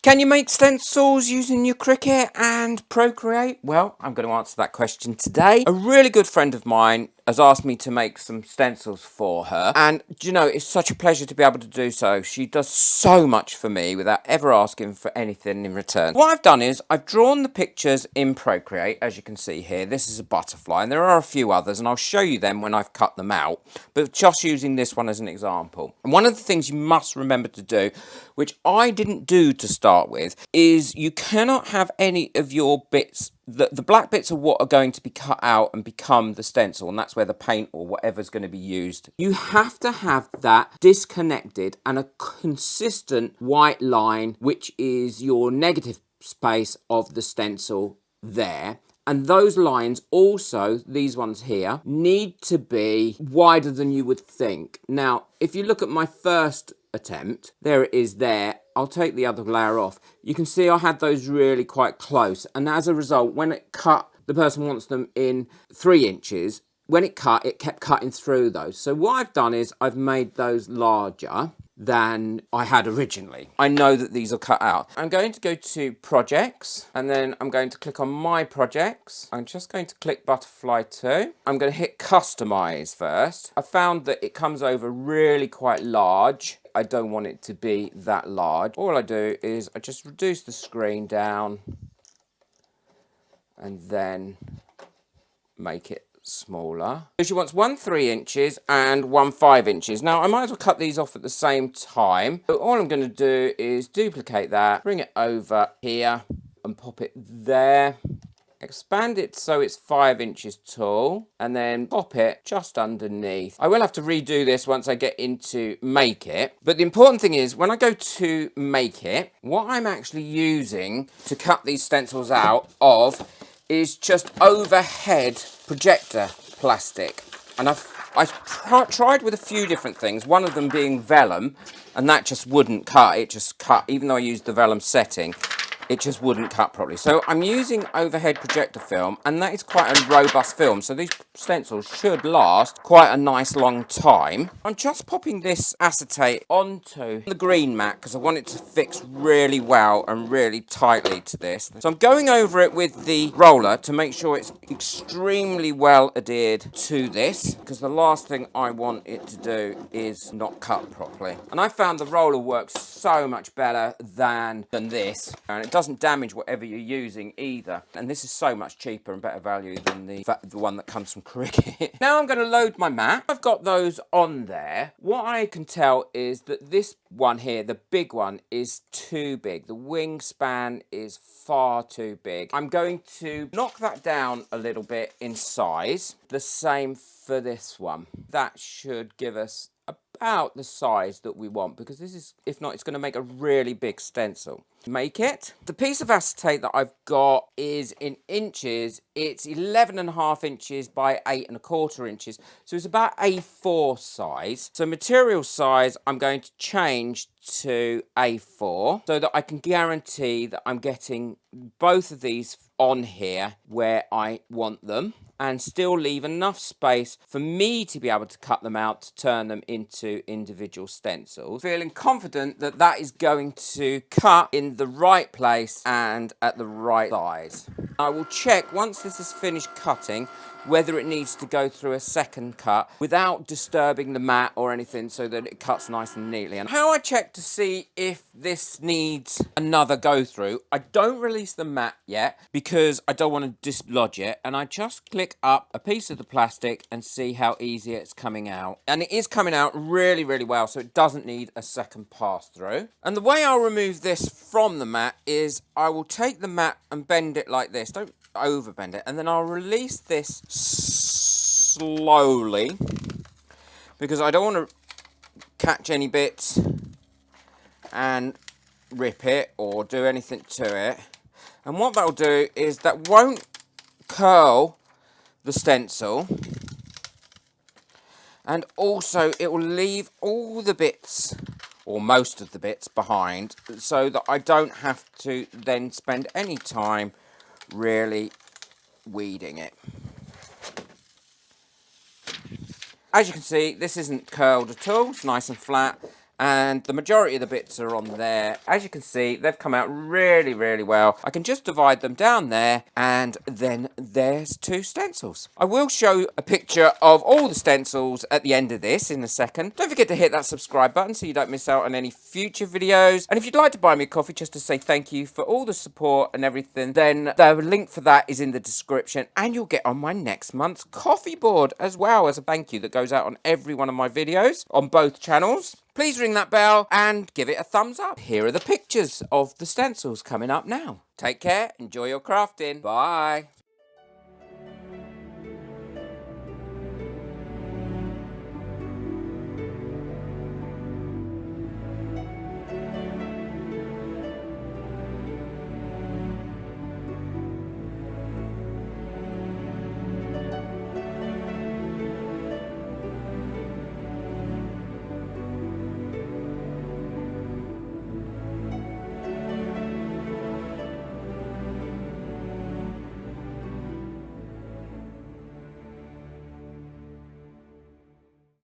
Can you make stencils using your Cricut and Procreate? Well, I'm going to answer that question today. A really good friend of mine has asked me to make some stencils for her. And, do you know, it's such a pleasure to be able to do so. She does so much for me without ever asking for anything in return. What I've done is I've drawn the pictures in Procreate, as you can see here. This is a butterfly, and there are a few others, and I'll show you them when I've cut them out. But just using this one as an example. And one of the things you must remember to do, which I didn't do to start with, is you cannot have any of your bits. The black bits are what are going to be cut out and become the stencil, and that's where the paint or whatever's going to be used. You have to have that disconnected and a consistent white line, which is your negative space of the stencil there. And those lines also, these ones here, need to be wider than you would think. Now, if you look at my first attempt, there it is there. I'll take the other layer off. You can see I had those really quite close. And as a result, when it cut, the person wants them in 3 inches. When it cut, it kept cutting through those. So what I've done is I've made those larger than I had originally. I know that these are cut out. I'm going to go to projects, and then I'm going to click on my projects. I'm just going to click butterfly 2. I'm going to hit customize first. I found that it comes over really quite large. I don't want it to be that large. All I do is I just reduce the screen down and then make it smaller. So she wants one 3 inches and one 5 inches. Now I might as well cut these off at the same time. So all I'm going to do is duplicate that, bring it over here and pop it there. Expand it so it's 5 inches tall and then pop it just underneath. I will have to redo this once I get into Make It. But the important thing is when I go to Make It, what I'm actually using to cut these stencils out of is just overhead projector plastic. And I've tried with a few different things, one of them being vellum, and that just wouldn't cut. It just cut, even though I used the vellum setting, it just wouldn't cut properly. So I'm using overhead projector film, and that is quite a robust film. So these stencils should last quite a nice long time. I'm just popping this acetate onto the green mat because I want it to fix really well and really tightly to this. So I'm going over it with the roller to make sure it's extremely well adhered to this, because the last thing I want it to do is not cut properly. And I found the roller works so much better than this, and it doesn't damage whatever you're using either. And this is so much cheaper and better value than the one that comes from Cricut. Now I'm going to load my mat. I've got those on there. What I can tell is that this one here, the big one, is too big. The wingspan is far too big. I'm going to knock that down a little bit in size. The same for this one. That should give us about the size that we want, because this is, if not, it's going to make a really big stencil. Make It. The piece of acetate that I've got is in inches. It's 11.5 inches by 8.25 inches. So it's about A4 size. So material size, I'm going to change to A4 so that I can guarantee that I'm getting both of these on here where I want them, and still leave enough space for me to be able to cut them out to turn them into individual stencils. Feeling confident that that is going to cut in the right place and at the right size. I will check once this is finished cutting whether it needs to go through a second cut without disturbing the mat or anything, so that it cuts nice and neatly. And how I check to see if this needs another go through, I don't release the mat yet because I don't want to dislodge it, and I just click up a piece of the plastic and see how easy it's coming out. And it is coming out really, really well, so it doesn't need a second pass through. And the way I'll remove this from the mat is I will take the mat and bend it like this. Don't overbend it, and then I'll release this slowly because I don't want to catch any bits and rip it or do anything to it. And what that'll do is that won't curl the stencil, and also it will leave all the bits or most of the bits behind, so that I don't have to then spend any time really weeding it. As you can see, this isn't curled at all. It's nice and flat, and the majority of the bits are on there. As you can see, they've come out really, really well. I can just divide them down there, and then there's 2 stencils. I will show a picture of all the stencils at the end of this in a second. Don't forget to hit that subscribe button so you don't miss out on any future videos. And if you'd like to buy me a coffee just to say thank you for all the support and everything, then the link for that is in the description, and you'll get on my next month's coffee board as well as a thank you that goes out on every one of my videos on both channels. Please ring that bell and give it a thumbs up. Here are the pictures of the stencils coming up now. Take care, enjoy your crafting. Bye.